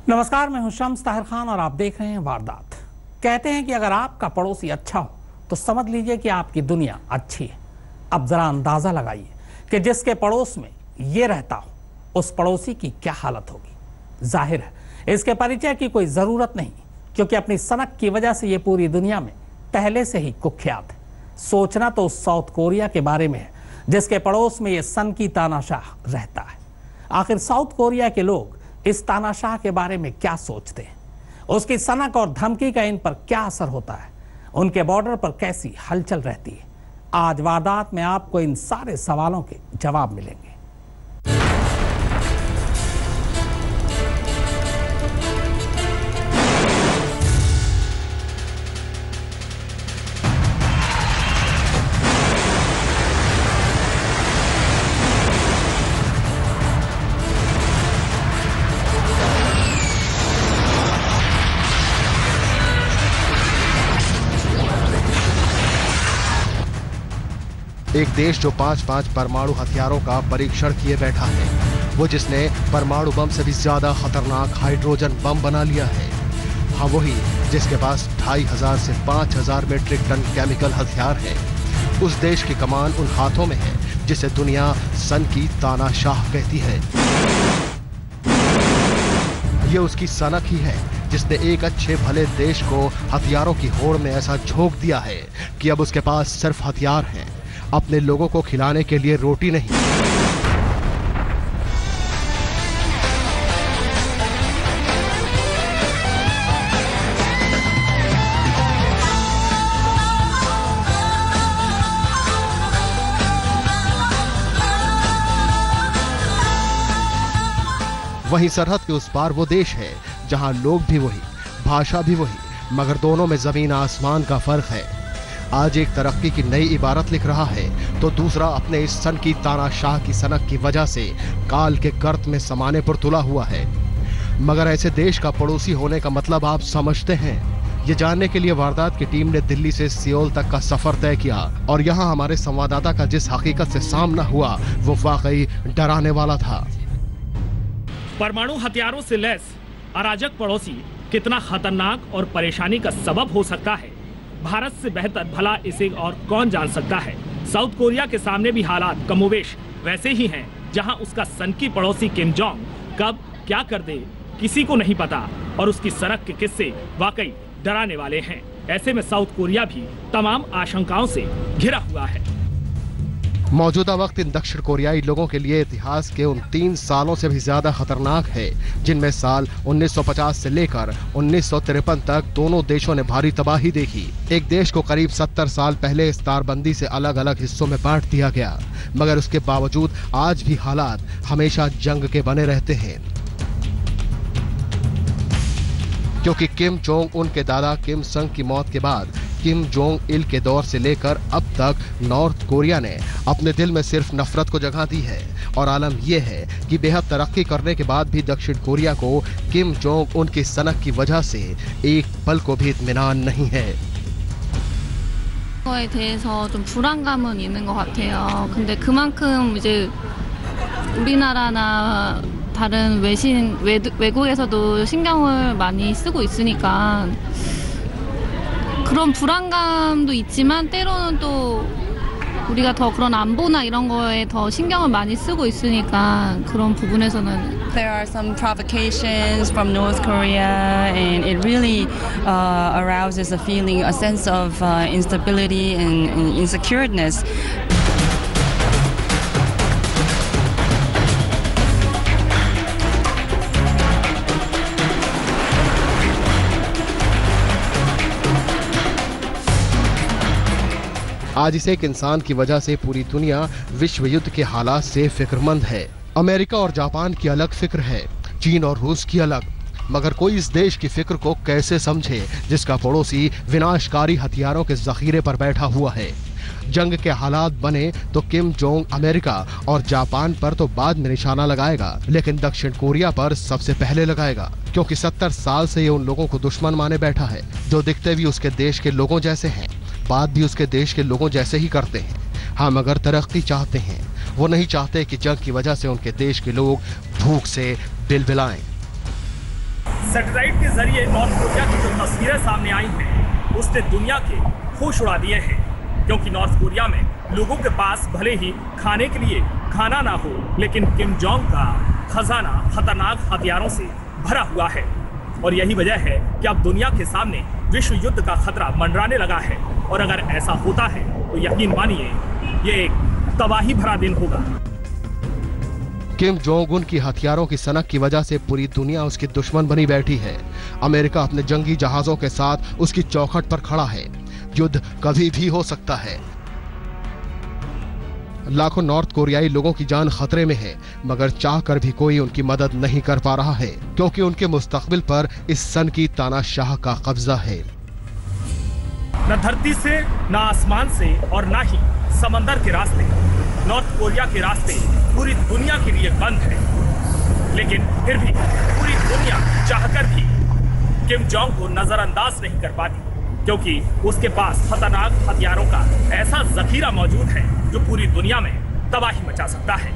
नमस्कार, मैं हूं शम्स ताहिर खान और आप देख रहे हैं वारदात। कहते हैं कि अगर आपका पड़ोसी अच्छा हो तो समझ लीजिए कि आपकी दुनिया अच्छी है। अब जरा अंदाजा लगाइए कि जिसके पड़ोस में ये रहता हो उस पड़ोसी की क्या हालत होगी। जाहिर है इसके परिचय की कोई जरूरत नहीं, क्योंकि अपनी सनक की वजह से ये पूरी दुनिया में पहले से ही कुख्यात है। सोचना तो उस साउथ कोरिया के बारे में है जिसके पड़ोस में ये सन की तानाशाह रहता है। आखिर साउथ कोरिया के लोग इस तानाशाह के बारे में क्या सोचते हैं, उसकी सनक और धमकी का इन पर क्या असर होता है, उनके बॉर्डर पर कैसी हलचल रहती है। आज वारदात में आपको इन सारे सवालों के जवाब मिलेंगे। एक देश जो 5-5 परमाणु हथियारों का परीक्षण किए बैठा है, वो जिसने परमाणु बम से भी ज्यादा खतरनाक हाइड्रोजन बम बना लिया है। हाँ, वही जिसके पास 2500 से 5000 मीट्रिक टन केमिकल हथियार है। उस देश की कमान उन हाथों में है जिसे दुनिया सन की तानाशाह कहती है। ये उसकी सनक ही है जिसने एक अच्छे भले देश को हथियारों की होड़ में ऐसा झोंक दिया है कि अब उसके पास सिर्फ हथियार हैं, अपने लोगों को खिलाने के लिए रोटी नहीं। वहीं सरहद के उस पार वो देश है जहां लोग भी वही, भाषा भी वही, मगर दोनों में जमीन आसमान का फर्क है। आज एक तरक्की की नई इबारत लिख रहा है तो दूसरा अपने इस सन की तानाशाह की सनक की वजह से काल के गर्त में समाने पर तुला हुआ है। मगर ऐसे देश का पड़ोसी होने का मतलब आप समझते हैं? ये जानने के लिए वारदात की टीम ने दिल्ली से सियोल तक का सफर तय किया और यहाँ हमारे संवाददाता का जिस हकीकत से सामना हुआ वो वाकई डराने वाला था। परमाणु हथियारों से लैस अराजक पड़ोसी कितना खतरनाक और परेशानी का सबब हो सकता है, भारत से बेहतर भला इसे और कौन जान सकता है। साउथ कोरिया के सामने भी हालात कमोवेश वैसे ही हैं, जहां उसका सनकी पड़ोसी किम जोंग कब क्या कर दे किसी को नहीं पता और उसकी सनक के किस्से वाकई डराने वाले हैं। ऐसे में साउथ कोरिया भी तमाम आशंकाओं से घिरा हुआ है। मौजूदा वक्त इन दक्षिण कोरियाई लोगों के लिए इतिहास के उन 3 सालों से भी ज्यादा खतरनाक है जिनमें साल 1950 से लेकर 1953 तक दोनों देशों ने भारी तबाही देखी। एक देश को करीब 70 साल पहले इस तारबंदी से अलग अलग हिस्सों में बांट दिया गया, मगर उसके बावजूद आज भी हालात हमेशा जंग के बने रहते हैं, क्योंकि किम जोंग उन के दादा किम संग की मौत के बाद किम जोंग इल के दौर से लेकर अब तक नॉर्थ कोरिया ने अपने दिल में सिर्फ नफरत को जगह दी है। और आलम यह है कि बेहद तरक्की करने के बाद भी दक्षिण कोरिया को किम जोंग उनकी सनक की वजह से एक पल को भी इत्मीनान नहीं है। 거에 대해서 좀 불안감은 있는 것 같아요. 근데 그만큼 이제 우리나라나 다른 외국에서도 신경을 많이 쓰고 있으니까 그런 불안감도 있지만 때로는 또 우리가 더 그런 안보나 이런 거에 더 신경을 많이 쓰고 있으니까 그런 부분에서는 There are some provocations from North Korea and it really arouses a feeling, a sense of instability and insecureness. आज इस एक इंसान की वजह से पूरी दुनिया विश्व युद्ध के हालात से फिक्रमंद है। अमेरिका और जापान की अलग फिक्र है, चीन और रूस की अलग, मगर कोई इस देश की फिक्र को कैसे समझे जिसका पड़ोसी विनाशकारी हथियारों के जखीरे पर बैठा हुआ है। जंग के हालात बने तो किम जोंग अमेरिका और जापान पर तो बाद में निशाना लगाएगा, लेकिन दक्षिण कोरिया पर सबसे पहले लगाएगा, क्योंकि 70 साल से ये उन लोगों को दुश्मन माने बैठा है जो दिखते भी उसके देश के लोगों जैसे हैं, बात भी उसके देश के लोगों जैसे ही करते हैं। हाँ, मगर तरक्की चाहते हैं, वो नहीं चाहते कि जंग की वजह से उनके देश के लोग भूख से बिलबिलाएं। सैटेलाइट के जरिए नॉर्थ कोरिया की जो तस्वीरें सामने आई हैं उसने दुनिया के होश उड़ा दिए हैं, क्योंकि नॉर्थ कोरिया में लोगों के पास भले ही खाने के लिए खाना ना हो, लेकिन किम जोंग का खजाना खतरनाक हथियारों से भरा हुआ है। और यही वजह है कि अब दुनिया के सामने विश्व युद्ध का खतरा मंडराने लगा है। और अगर ऐसा होता है तो यकीन मानिए ये एक तबाही भरा दिन होगा। किम जोंग उन की हथियारों की सनक की वजह से पूरी दुनिया उसकी दुश्मन बनी बैठी है। अमेरिका अपने जंगी जहाजों के साथ उसकी चौखट पर खड़ा है। युद्ध कभी भी हो सकता है। लाखों नॉर्थ कोरियाई लोगों की जान खतरे में है, मगर चाहकर भी कोई उनकी मदद नहीं कर पा रहा है, क्योंकि उनके मुस्तकबिल पर इस सन की तानाशाह का कब्जा है। न धरती से, न आसमान से और न ही समंदर के रास्ते, नॉर्थ कोरिया के रास्ते पूरी दुनिया के लिए बंद है। लेकिन फिर भी पूरी दुनिया चाहकर भी किम जोंग को नजरअंदाज नहीं कर पाती, क्योंकि उसके पास खतरनाक हथियारों का ऐसा जखीरा मौजूद है जो पूरी दुनिया में तबाही मचा सकता है।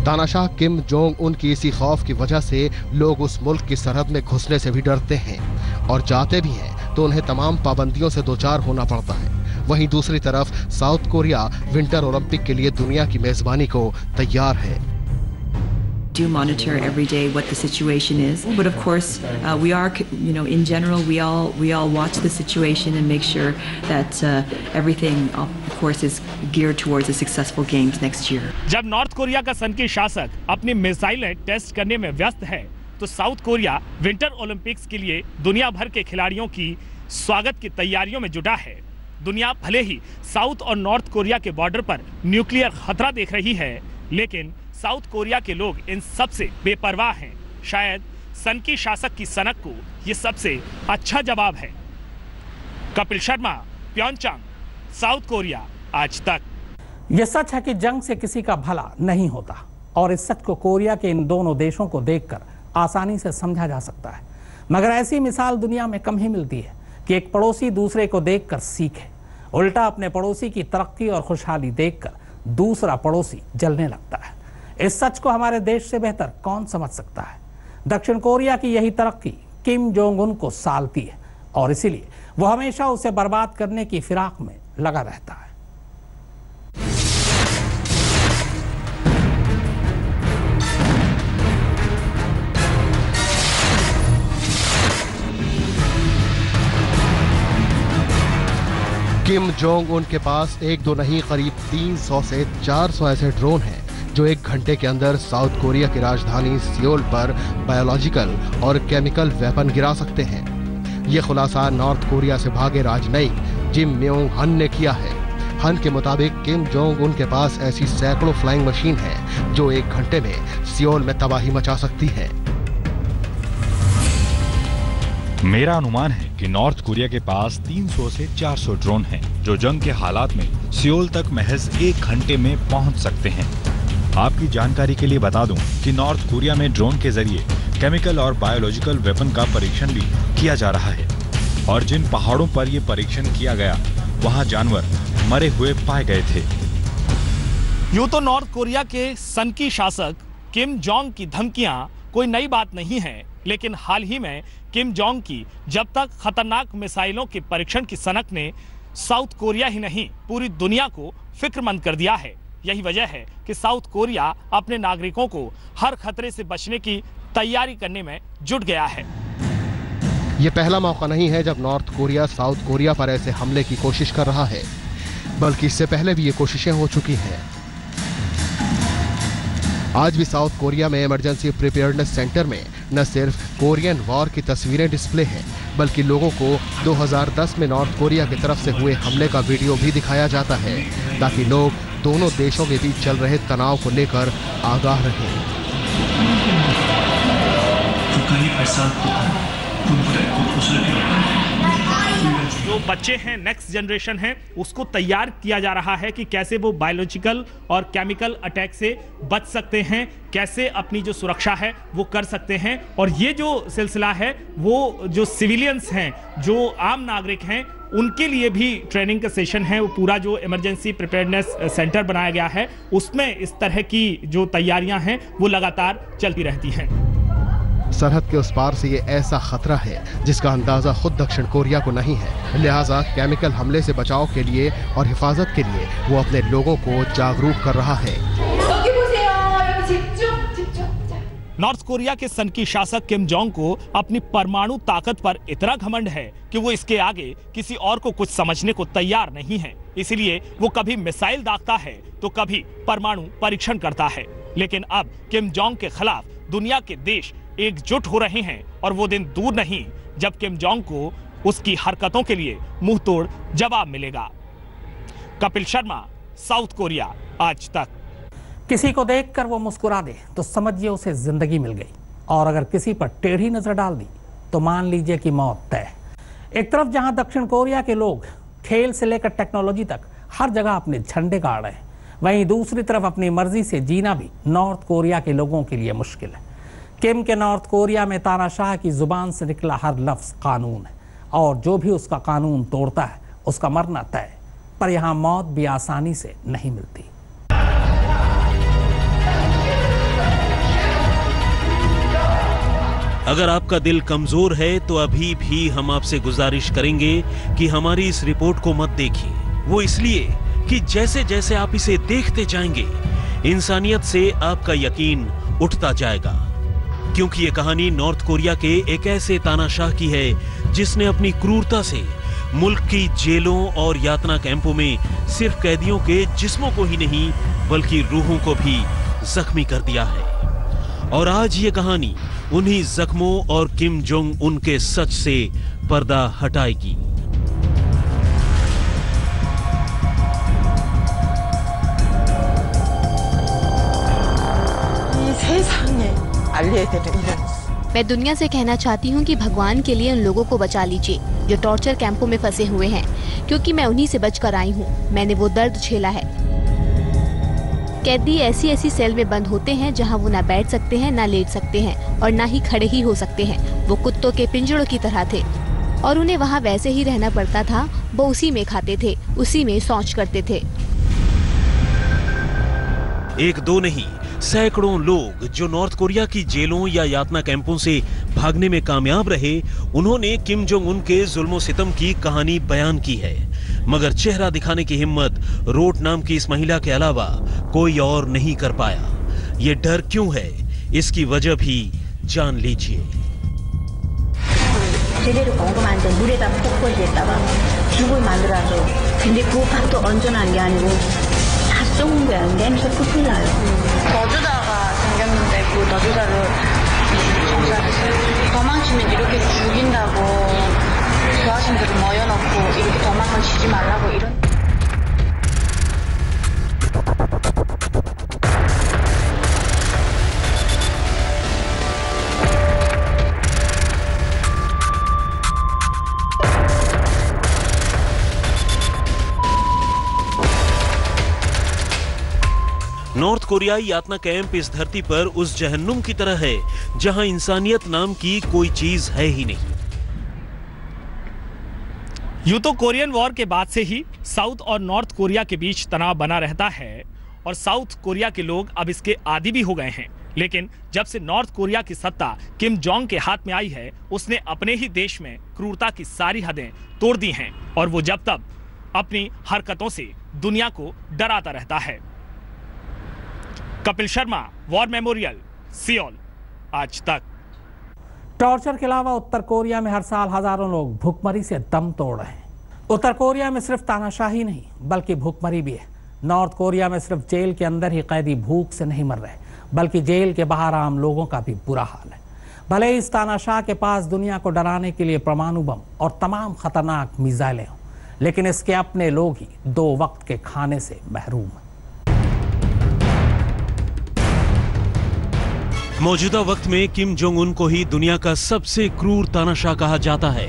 तानाशाह किम जोंग उन की इसी खौफ की वजह से लोग उस मुल्क की सरहद में घुसने से भी डरते हैं, और जाते भी हैं तो उन्हें तमाम पाबंदियों से दोचार होना पड़ता है। वहीं दूसरी तरफ साउथ कोरिया विंटर ओलंपिक के लिए दुनिया की मेजबानी को तैयार है। Do monitor every day what the situation is, but of course we are, in general we all watch the situation and make sure that everything of course is geared towards the successful games next year. जब north Korea का सन की शासक अपनी मिसाइलें test करने में व्यस्त है, तो साउथ कोरिया विंटर ओलंपिक्स के लिए दुनिया भर के खिलाड़ियों की स्वागत की तैयारियों में जुटा है। दुनिया भले ही साउथ और नॉर्थ कोरिया के बॉर्डर पर न्यूक्लियर खतरा देख रही है, लेकिन साउथ कोरिया के लोग इन सब से बेपरवाह हैं। शायद सन की शासक की सनक को ये सबसे अच्छा जवाब है। Kapil Sharma, Pyeongchang, south Korea, आज तक। ये सच है कि जंग से किसी का भला नहीं होता, और इस सच को कोरिया के इन दोनों देशों को देखकर आसानी से समझा जा सकता है। मगर ऐसी मिसाल दुनिया में कम ही मिलती है कि एक पड़ोसी दूसरे को देखकर सीखे। उल्टा अपने पड़ोसी की तरक्की और खुशहाली देखकर दूसरा पड़ोसी जलने लगता है। इस सच को हमारे देश से बेहतर कौन समझ सकता है। दक्षिण कोरिया की यही तरक्की किम जोंग उन को सालती है, और इसीलिए वो हमेशा उसे बर्बाद करने की फिराक में लगा रहता है। किम जोंग उन के पास एक दो नहीं करीब 300 से 400 ऐसे ड्रोन हैं जो एक घंटे के अंदर साउथ कोरिया की राजधानी सियोल पर बायोलॉजिकल और केमिकल वेपन गिरा सकते हैं। ये खुलासा नॉर्थ कोरिया से भागे राजनयिक जिम म्योंग हन ने किया है। हन के मुताबिक किम जोंग उन के पास ऐसी सैकड़ों फ्लाइंग मशीन है जो एक घंटे में सियोल में तबाही मचा सकती है। मेरा अनुमान है कि नॉर्थ कोरिया के पास 300 से 400 ड्रोन हैं जो जंग के हालात में सियोल तक महज 1 घंटे में पहुंच सकते हैं। आपकी जानकारी के लिए बता दूं कि नॉर्थ कोरिया में ड्रोन के जरिए केमिकल और बायोलॉजिकल वेपन का परीक्षण भी किया जा रहा है, और जिन पहाड़ों पर ये परीक्षण किया गया वहां जानवर मरे हुए पाए गए थे। यूं तो नॉर्थ कोरिया के सन की शासक किम जोंग की धमकियां कोई नई बात नहीं है, लेकिन हाल ही में किम जोंग की जब तक खतरनाक मिसाइलों के परीक्षण की सनक ने साउथ कोरिया ही नहीं पूरी दुनिया को फिक्रमंद कर दिया है। यही वजह है कि साउथ कोरिया अपने नागरिकों को हर खतरे से बचने की तैयारी करने में जुट गया है। ये पहला मौका नहीं है जब नॉर्थ कोरिया साउथ कोरिया पर ऐसे हमले की कोशिश कर रहा है, बल्कि इससे पहले भी ये कोशिशें हो चुकी हैं। आज भी साउथ कोरिया में इमरजेंसी प्रिपेयर्डनेस सेंटर में न सिर्फ कोरियन वॉर की तस्वीरें डिस्प्ले हैं, बल्कि लोगों को 2010 में नॉर्थ कोरिया की तरफ से हुए हमले का वीडियो भी दिखाया जाता है, ताकि लोग दोनों देशों के बीच चल रहे तनाव को लेकर आगाह रहें। जो बच्चे हैं, नेक्स्ट जनरेशन है, उसको तैयार किया जा रहा है कि कैसे वो बायोलॉजिकल और केमिकल अटैक से बच सकते हैं, कैसे अपनी जो सुरक्षा है वो कर सकते हैं। और ये जो सिलसिला है वो जो सिविलियंस हैं, जो आम नागरिक हैं, उनके लिए भी ट्रेनिंग का सेशन है। वो पूरा जो इमरजेंसी प्रिपेयर्डनेस सेंटर बनाया गया है उसमें इस तरह की जो तैयारियां हैं वो लगातार चलती रहती हैं। सरहद के उस पार से ये ऐसा खतरा है जिसका अंदाजा खुद दक्षिण कोरिया को नहीं है। लिहाजा केमिकल हमले से बचाव के लिए और हिफाजत के लिए वो अपने लोगों को जागरूक कर रहा है। नॉर्थ कोरिया के सनकी शासक किम जोंग को अपनी परमाणु ताकत पर इतना घमंड है कि वो इसके आगे किसी और को कुछ समझने को तैयार नहीं है। इसलिए वो कभी मिसाइल दागता है तो कभी परमाणु परीक्षण करता है। लेकिन अब किम जोंग के खिलाफ दुनिया के देश एकजुट हो रहे हैं और वो दिन दूर नहीं जब किम जोंग को उसकी हरकतों के लिए मुंहतोड़ जवाब मिलेगा। कपिल शर्मा, साउथ कोरिया आज तक। किसी को देखकर वो मुस्कुरा दे तो समझिए उसे जिंदगी मिल गई, और अगर किसी पर टेढ़ी नजर डाल दी तो मान लीजिए कि मौत तय। एक तरफ जहां दक्षिण कोरिया के लोग खेल से लेकर टेक्नोलॉजी तक हर जगह अपने झंडे गाड़ रहे हैं, वहीं दूसरी तरफ अपनी मर्जी से जीना भी नॉर्थ कोरिया के लोगों के लिए मुश्किल है। किम के नॉर्थ कोरिया में तानाशाह की जुबान से निकला हर लफ्ज कानून है, और जो भी उसका कानून तोड़ता है उसका मरना तय। पर यहाँ मौत भी आसानी से नहीं मिलती। अगर आपका दिल कमजोर है तो अभी भी हम आपसे गुजारिश करेंगे कि हमारी इस रिपोर्ट को मत देखिए। वो इसलिए कि जैसे जैसे आप इसे देखते जाएंगे इंसानियत से आपका यकीन उठता जाएगा, क्योंकि ये कहानी नॉर्थ कोरिया के एक ऐसे तानाशाह की है जिसने अपनी क्रूरता से मुल्क की जेलों और यातना कैंपों में सिर्फ कैदियों के जिस्मों को ही नहीं बल्कि रूहों को भी जख्मी कर दिया है। और आज ये कहानी उन्हीं जख्मों और किम जोंग उन के सच से पर्दा हटाएगी। मैं दुनिया से कहना चाहती हूँ कि भगवान के लिए उन लोगों को बचा लीजिए जो टॉर्चर कैंपों में फंसे हुए हैं, क्योंकि मैं उन्हीं से बचकर आई हूँ। मैंने वो दर्द झेला है। कैदी ऐसी सेल में बंद होते हैं जहाँ वो ना बैठ सकते हैं, ना लेट सकते हैं और ना ही खड़े ही हो सकते हैं। वो कुत्तों के पिंजड़ों की तरह थे और उन्हें वहाँ वैसे ही रहना पड़ता था। वो उसी में खाते थे, उसी में शौच करते थे। एक दो नहीं, सैकड़ों लोग जो नॉर्थ कोरिया की जेलों या यातना कैंपों से भागने में कामयाब रहे, उन्होंने किम जोंग उन के जुल्मो सितम की कहानी बयान की है। मगर चेहरा दिखाने की हिम्मत रोट नाम की इस महिला के अलावा कोई और नहीं कर पाया। ये डर क्यों है, इसकी वजह भी जान लीजिए। 제대로 엉금 앉아 물에다 푹 퍼지겠다가 죽을 만들어서 근데 그 밥도 온전한 게 아니고 다 썩은 거야. 냄새 풀풀 나요. 너주다가 생겼는데 그 너주다를 도망치면 이렇게 죽인다고 교화생들을 모여놓고 이렇게 도망을 치지 말라고 이런. नॉर्थ कोरियाई यातना कैंप इस धरती पर उस जहन्नुम की तरह है जहां इंसानियत नाम की कोई चीज है ही नहीं। यूं तो कोरियन वॉर के बाद से ही साउथ और नॉर्थ कोरिया के बीच तनाव बना रहता है और साउथ कोरिया के लोग अब इसके आदी भी हो गए हैं। लेकिन जब से नॉर्थ कोरिया की सत्ता किम जोंग के हाथ में आई है, उसने अपने ही देश में क्रूरता की सारी हदें तोड़ दी हैं और वो जब तब अपनी हरकतों से दुनिया को डराता रहता है। Kapil Sharma, war memorial, Seoul आज तक। टॉर्चर के अलावा उत्तर कोरिया में हर साल हजारों लोग भूखमरी से दम तोड़ रहे हैं। उत्तर कोरिया में सिर्फ तानाशाही नहीं बल्कि भूखमरी भी है। नॉर्थ कोरिया में सिर्फ जेल के अंदर ही कैदी भूख से नहीं मर रहे, बल्कि जेल के बाहर आम लोगों का भी बुरा हाल है। भले ही इस तानाशाह के पास दुनिया को डराने के लिए परमाणु बम और तमाम खतरनाक मिसाइलें हों, लेकिन इसके अपने लोग ही 2 वक्त के खाने से महरूम हैं। मौजूदा वक्त में किम जोंग उन को ही दुनिया का सबसे क्रूर तानाशाह कहा जाता है।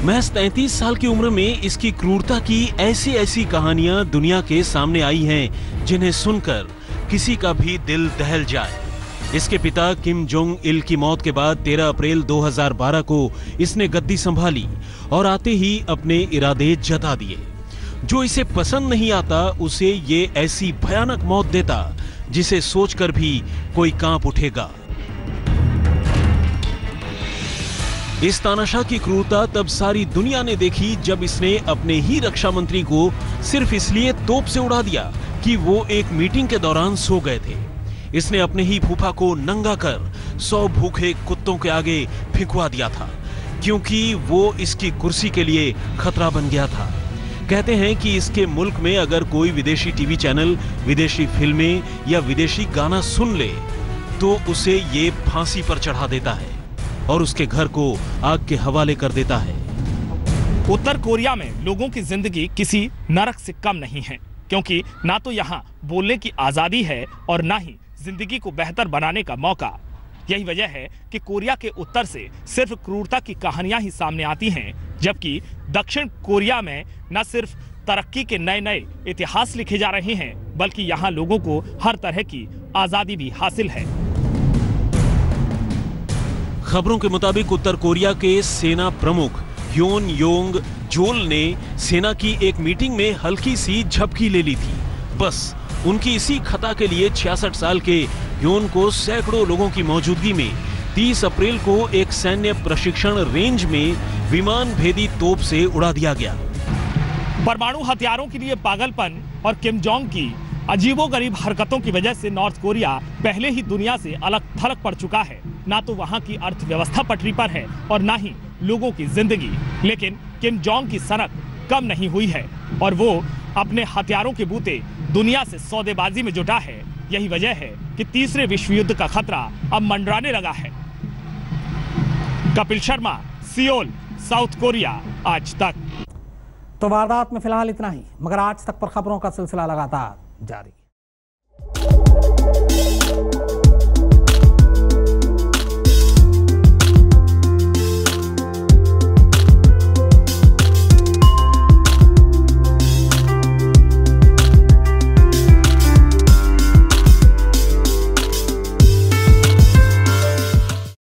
महज 33 साल की उम्र में इसकी क्रूरता की ऐसी ऐसी कहानियां दुनिया के सामने आई हैं जिन्हें सुनकर किसी का भी दिल दहल जाए। इसके पिता किम जोंग इल की मौत के बाद 13 अप्रैल 2012 को इसने गद्दी संभाली और आते ही अपने इरादे जता दिए। जो इसे पसंद नहीं आता उसे ये ऐसी भयानक मौत देता जिसे सोचकर भी कोई कांप उठेगा। इस तानाशाह की क्रूरता तब सारी दुनिया ने देखी जब इसने अपने ही रक्षा मंत्री को सिर्फ इसलिए तोप से उड़ा दिया कि वो एक मीटिंग के दौरान सो गए थे। इसने अपने ही फूफा को नंगा कर 100 भूखे कुत्तों के आगे फेंकवा दिया था, क्योंकि वो इसकी कुर्सी के लिए खतरा बन गया था। कहते हैं कि इसके मुल्क में अगर कोई विदेशी टीवी चैनल विदेशी फिल्में या विदेशी गाना सुन ले तो उसे ये फांसी पर चढ़ा देता है और उसके घर को आग के हवाले कर देता है। उत्तर कोरिया में लोगों की जिंदगी किसी नरक से कम नहीं है, क्योंकि ना तो यहाँ बोलने की आजादी है और ना ही जिंदगी को बेहतर बनाने का मौका। यही वजह है कि कोरिया के उत्तर से सिर्फ क्रूरता की कहानियां ही सामने आती हैं, जबकि दक्षिण कोरिया में न सिर्फ तरक्की के नए नए इतिहास लिखे जा रहे हैं, बल्कि यहाँ लोगों को हर तरह की आजादी भी हासिल है। खबरों के मुताबिक उत्तर कोरिया के सेना प्रमुख योन योंग जोल ने सेना की एक मीटिंग में हल्की सी झपकी ले ली थी। बस उनकी इसी खता के लिए 66 साल के योन को सैकड़ों लोगों की मौजूदगी में 30 अप्रैल को एक सैन्य प्रशिक्षण रेंज में विमान भेदी तोप से उड़ा दिया गया। परमाणु हथियारों के लिए पागलपन और किम जोंग की अजीबोगरीब हरकतों की वजह से नॉर्थ कोरिया पहले ही दुनिया से अलग थलग पड़ चुका है। ना तो वहां की अर्थव्यवस्था पटरी पर है और ना ही लोगों की जिंदगी। लेकिन किम जोंग की सनक कम नहीं हुई है और वो अपने हथियारों के बूते दुनिया से सौदेबाजी में जुटा है। यही वजह है कि तीसरे विश्व युद्ध का खतरा अब मंडराने लगा है। Kapil Sharma, Seoul, south Korea, आज तक। तो वारदात में फिलहाल इतना ही, मगर आज तक पर खबरों का सिलसिला लगातार जारी।